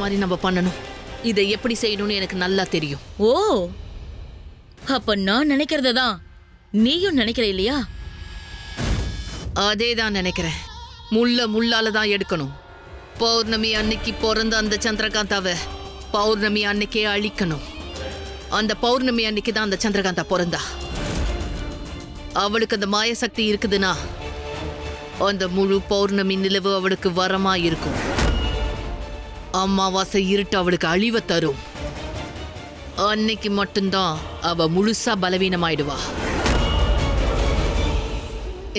மாதிரி நம்ம பண்ணணும். இதை எப்படி செய்யணும்னு எனக்கு நல்லா தெரியும். ஓ, அப்ப நான் நினைக்கிறதான் நீயும் நினைக்கிற இல்லையா? அதே தான் நினைக்கிறேன். முள்ளால தான் எடுக்கணும். பௌர்ணமி அன்னைக்கு பிறந்த அந்த சந்திரகாந்தாவை பௌர்ணமி அன்னைக்கே அழிக்கணும். அந்த பௌர்ணமி அன்னைக்கு தான் அந்த சந்திரகாந்தா பிறந்தா. அவளுக்கு அந்த மாய சக்தி இருக்குதுன்னா அந்த முழு பௌர்ணமி நிலவு அவளுக்கு வரமா இருக்கும். அமாவாசை இருட்டு அவளுக்கு அழிவை தரும். அன்னைக்கு மட்டும்தான் அவ முழுசா பலவீனமாயிடுவா.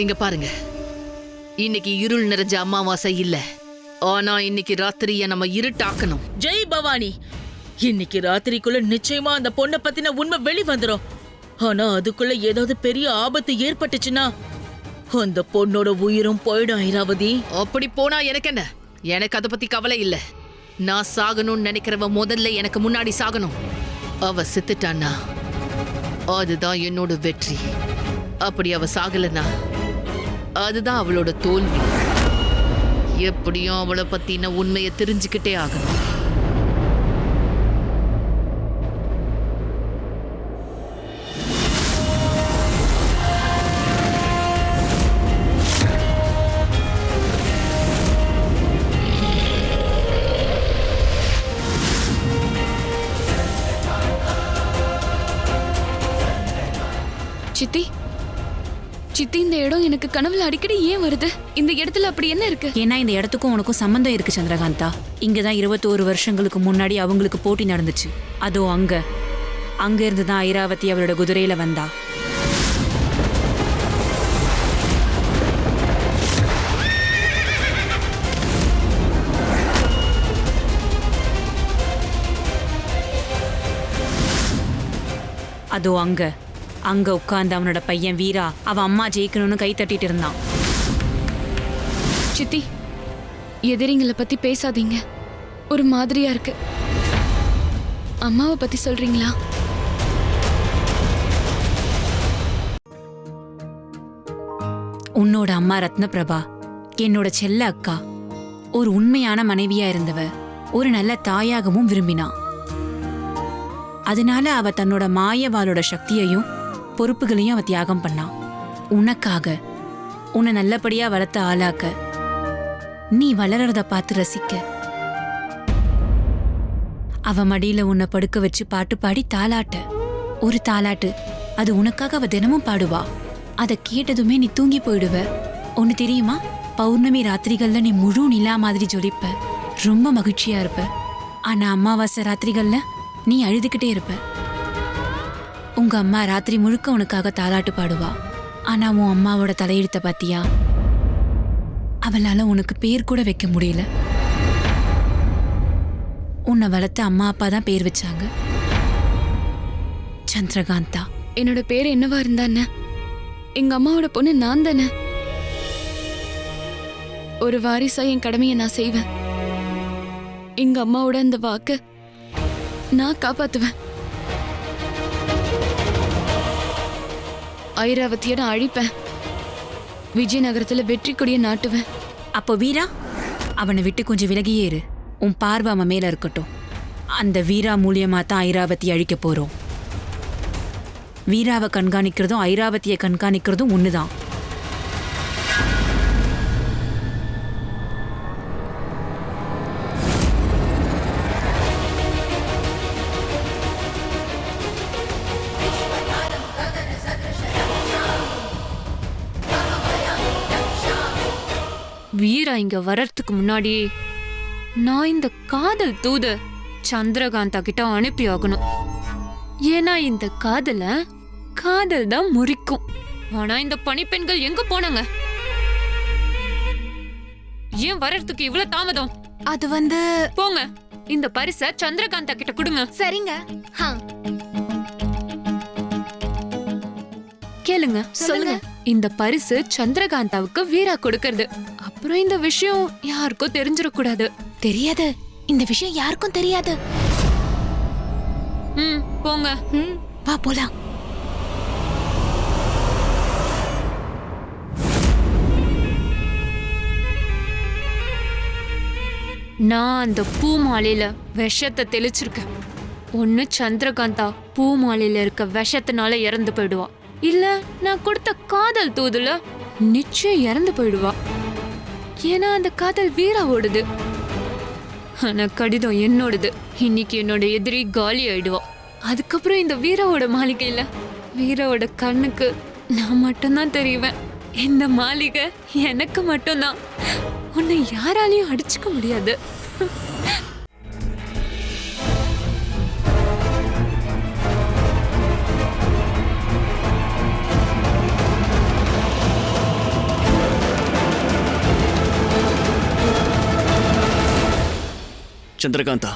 இங்க பாருங்க, இன்னைக்கு இருள் நிறைஞ்ச அமாவாசை இல்ல. ஆனா இன்னைக்கு ராத்திரிய நம்ம இருட்டாக்கணும். ஜெய் பவானி, இன்னைக்கு ராத்திரிக்குள்ள நிச்சயமா அந்த பொண்ணை பத்தின உண்மை வெளி வந்துரும். ஆனா அதுக்குள்ள ஏதாவது பெரிய ஆபத்து ஏற்பட்டுச்சுன்னா அந்த பொண்ணோட உயிரும் போயிடும் ஐராவதி. அப்படி போனா எனக்கு என்ன? எனக்கு அதை பத்தி கவலை இல்ல. நான் சாகணும்னு நினைக்கிறவ முதல்ல எனக்கு முன்னாடி சாகணும். அவ செத்துட்டான்னா அதுதான் என்னோட வெற்றி. அப்படி அவ சாகலன்னா அதுதான் அவளோட தோல்வி. எப்படியும் அவளை பத்தின உண்மையை தெரிஞ்சுக்கிட்டே ஆகணும். சித்தி, சித்தி, இந்த இடம் எனக்கு கனவுல அடிக்கடி ஏன் வருது? இந்த இடத்துல அப்படி என்ன இருக்கு? ஏன்னா இந்த இடத்துக்கும் உனக்கும் சம்பந்தம் இருக்கு சந்திரகாந்தா. இங்கதான் 21 வருஷங்களுக்கு முன்னாடி அவங்களுக்கு போட்டி நடந்துச்சு. அதோ அங்க இருந்துதான் ஐராவதி அவளோட குதிரையில வந்தா. அதோ அங்க உட்கார்ந்து அவனோட பையன் வீரா அவ அம்மா ஜெயிக்கணும்னு கை தட்டிட்டு இருந்தான். சித்தி, எதிரிங்களை பத்தி பேசாதீங்க. ஒரு மாதிரியா இருக்கு. அம்மாவை பத்தி சொல்றீங்களா? உன்னோட அம்மா ரத்னபிரபா என்னோட செல்ல அக்கா. ஒரு உண்மையான மனைவியா இருந்தவ. ஒரு நல்ல தாயாகவும் விரும்பினா. அதனால அவ தன்னோட மாயவாளோட சக்தியையும் பொறுப்புகளையும் அவ தியாகம் பண்ணா. உனக்காக, உன்னை நல்லபடியா வளர்த்த ஆளாக்க, நீ வளர்றத பார்த்து ரசிக்க. அவ மடியில உன்னை படுக்க வச்சு பாட்டு பாடி தாலாட்ட. ஒரு தாலாட்டு அது உனக்காக அவ தினமும் பாடுவா. அதை கேட்டதுமே நீ தூங்கி போயிடுவ. ஒன்னு தெரியுமா? பௌர்ணமி ராத்திரிகள்ல நீ முழு நிலா மாதிரி ஜொலிப்ப. ரொம்ப மகிழ்ச்சியா இருப்ப. ஆனா அமாவாசை ராத்திரிகள்ல நீ அழுதுகிட்டே இருப்ப. உங்க அம்மா ராத்திரி முழுக்க உனக்காக தாலாட்டு பாடுவா. ஆனா உன் அம்மாவோட தலையெழுத்த பாத்தியா? அவளால உனக்கு பேர் கூட வைக்க முடியல. உன்னை வளர்த்த அம்மா அப்பா தான் பேர் வச்சாங்க, சந்திரகாந்தா. என்னோட பேர் என்னவா இருந்தானே, எங்க அம்மாவோட பொண்ணு நான் தானே. ஒரு வாரிசா என் கடமையை நான் செய்வேன். எங்க அம்மாவோட அந்த வாக்கு நான் காப்பாத்துவேன். ஐராவதியை நான் அழிப்பேன். விஜயநகரத்துல வெற்றி கொடிய நாட்டுவேன். அப்போ வீரா, அவனை விட்டு கொஞ்சம் விலகியே இரு. உன் பார்வை அவன் மேல இருக்கட்டும். அந்த வீரா மூலியமா தான் ஐராவதியை அழிக்க போறோம். வீராவை கண்காணிக்கிறதும் ஐராவதியை கண்காணிக்கிறதும் ஒண்ணுதான். வீரா இங்க வர்றதுக்கு முன்னாடி நான் இந்த காதல் தூத சந்திரகாந்தா கிட்ட அனுப்பி ஆகணும். ஏன்னா இந்த காதல் தான் முறிக்கும். ஆனா இந்த பணிப்பெண்கள் எங்க போனாங்க? ஏன் வர்றதுக்கு இவ்வளவு தாமதம்? அது போங்க, இந்த பரிசை சந்திரகாந்தா கிட்ட கொடுங்க. சரிங்க. கேளுங்க, சொல்லுங்க. இந்த பரிசு சந்திரகாந்தாவுக்கு வீரா கொடுக்கறது. அப்புறம் இந்த விஷயம் யாருக்கும் தெரிஞ்சிடக்கூடாது. தெரியாது, இந்த விஷயம் யாருக்கும் தெரியாது. போங்க. வா போலாம். நான் அந்த பூ மாலையில விஷத்தை தெளிச்சிருக்கேன். ஒண்ணு சந்திரகாந்தா பூ மாலையில இருக்க விஷத்தினால இறந்து போயிடுவா, இல்ல நான் கொடுத்த காதல் தூதுல நிச்சயம் இறந்து போயிடுவா. ஏன்னா அந்த காதல் வீராவோடுது. ஆனா கடிதம் என்னோடது. இன்னைக்கு என்னோட எதிரி காலி ஆயிடுவா. அதுக்கப்புறம் இந்த வீராவோட மாளிகையில வீராவோட கண்ணுக்கு நான் மட்டும்தான் தெரியுவேன். இந்த மாளிகை எனக்கு மட்டும்தான். உன்னை யாராலையும் அடிச்சுக்க முடியாது. சந்திரகாந்தா,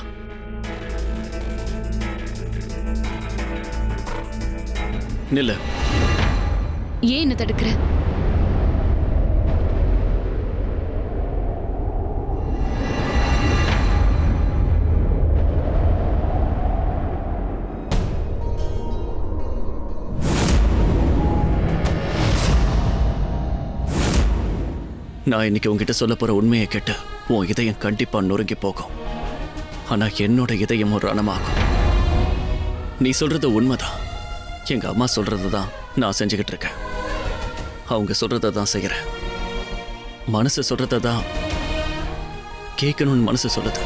நில்லு. ஏன் என்ன தடுக்கிற? நான் இன்னைக்கு உங்ககிட்ட சொல்ல போற உண்மையை கேட்டு உன் இதயம் கண்டிப்பா நொறுங்கி போகும். ஆனா என்னோட இதயம் ஒரு ரணமாகும். நீ சொல்றது உண்மைதான். எங்க அம்மா சொல்றது தான் நான் செஞ்சுக்கிட்டு இருக்கேன். அவங்க சொல்றதை தான் செய்யறேன். மனசு சொல்றதை தான் கேட்கணும்னு மனசு சொல்லுது.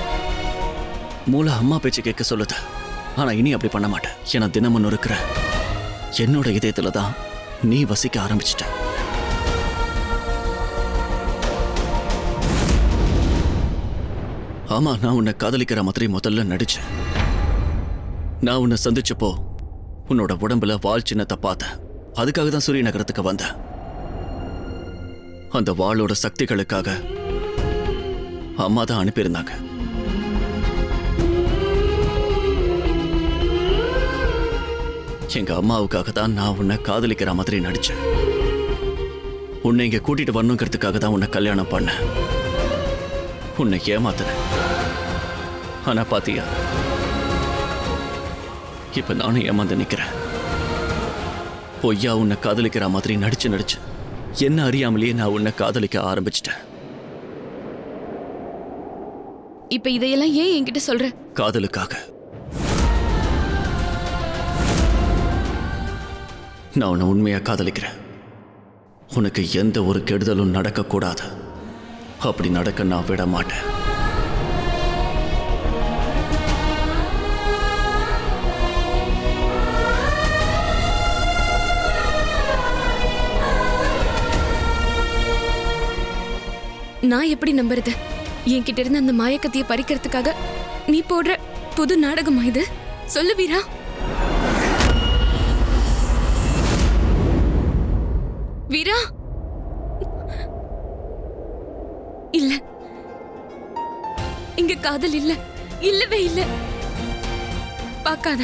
மூளை அம்மா பேச்சு கேட்க சொல்லுது. ஆனா இனி அப்படி பண்ண மாட்டேன். ஏன்னா தினமும் நொறுக்கிற என்னோட இதயத்துல தான் நீ வசிக்க ஆரம்பிச்சிட்ட. ஆமா, நான் உன்னை காதலிக்கிற மாதிரி முதல்ல நடிச்சேன். நான் உன்னை சந்திச்சப்போ உன்னோட உடம்புல வாள் சின்னத்தை பார்த்தேன். அதுக்காக தான் சூரிய நகரத்துக்கு வந்தேன். அந்த வாளோட சக்திகளுக்காக அம்மா தான் அனுப்பியிருந்தாங்க. எங்க அம்மாவுக்காக தான் நான் உன்னை காதலிக்கிற மாதிரி நடிச்சேன். உன்னை இங்க கூட்டிட்டு வரணுங்கிறதுக்காக தான் உன்னை கல்யாணம் பண்ணேன். உன்னை ஏமாத்தினேன். ஆனா பாத்தியா, இப்ப நானும் ஏமாந்து நிக்கிறேன். பொய்யா உன்னை காதலிக்கிற மாதிரி நடிச்சு நடிச்சு என்ன அறியாமலேயே நான் உன்னை காதலிக்க ஆரம்பிச்சிட்டேன். இப்ப இதையெல்லாம் ஏன் என்கிட்ட சொல்ற? காதலுக்காக. நான் உன்னை உண்மையா காதலிக்கிறேன். உனக்கு எந்த ஒரு கெடுதலும் நடக்கக்கூடாது. அப்படி நடக்க நான் விட மாட்டேன். நான் எப்படி நம்புறது? என்கிட்ட இருந்து அந்த மாயக்கத்தியை பறிக்கிறதுக்காக நீ போடுற புது நாடகமா இது? சொல்லு வீரா. வீரா, இல்ல, இங்க காதல் இல்ல, இல்லவே இல்ல. பார்க்காத,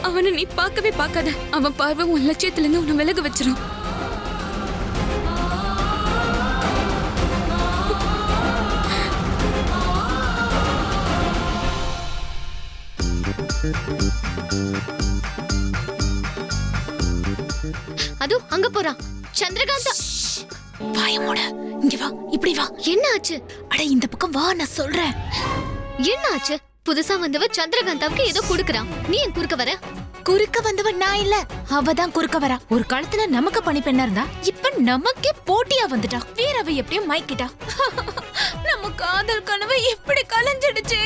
அவனை நீ பார்க்கவே பார்க்காத. அவன் பார்வை உன் லட்சியத்துல இருந்து உன்னை விலக வச்சிரும். அது அங்க போறான். சந்திரகாந்தா, வாயமோட இங்க வா, இப்படி வா. என்ன ஆச்சு? அட இந்த பக்கம் வா, நான் சொல்றேன். என்ன ஆச்சு? புதுசா வந்தவ சந்திரகாந்தாவுக்கு ஏதோ குடுக்குறான். நீ என் குறுக்க வர? குறுக்க வந்தவன் நான் இல்ல, அவதான் குறுக்க வரா. ஒரு காலத்துல நமக்கு பணி பெண்ணா இருந்தா, இப்ப நமக்கே போட்டியா வந்துட்டா. வீரவை எப்படியும் மயக்கிட்டா. நம்ம காதல் கனவு இப்படி கலைஞ்சிடுச்சு.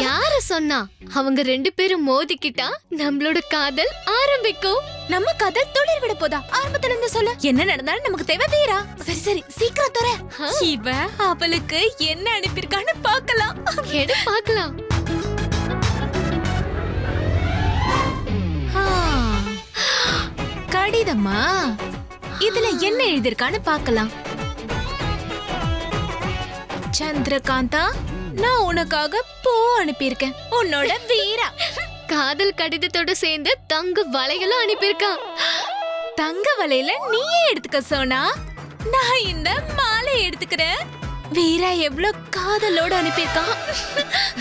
யார சொன்னா? அவங்க ரெண்டு பேரும் மோதிக்கிட்டா நம்மளோட காதல் ஆரம்பிக்கும். நம்ம காதல் துளிர் விட போதா? ஆரம்பத்துல இருந்து சொல்லு. என்ன நடந்தாலும் நமக்கு தேவை வீரா. சரி சரி, சீக்கிரம் தர. இவ அவளுக்கு என்ன அனுப்பியிருக்கான்னு பார்க்கலாம். எடு பார்க்கலாம். கடிதமா? இதுல என்ன எழுதிருக்கான்னு பார்க்கலாம். சந்திரகாந்தா, நான் உனக்காக பூ அனுப்பியிருக்கேன். உன்னோட வீரா. காதல் கடிதத்தோட சேர்ந்து தங்க வளையலும் அனுப்பியிருக்கான். தங்க வலையில நீயே எடுத்துக்க சோனா. நான் இந்த மாலை எடுத்துக்கிறேன். வீரா எவ்வளவு காதலோட அனுப்பியிருக்கான்.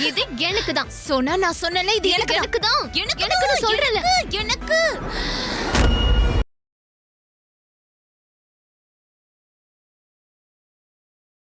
இது எனக்கு தான். சோனா, நான் சொன்னல, இது எனக்கு தான். எனக்கு சொல்றல. எனக்கு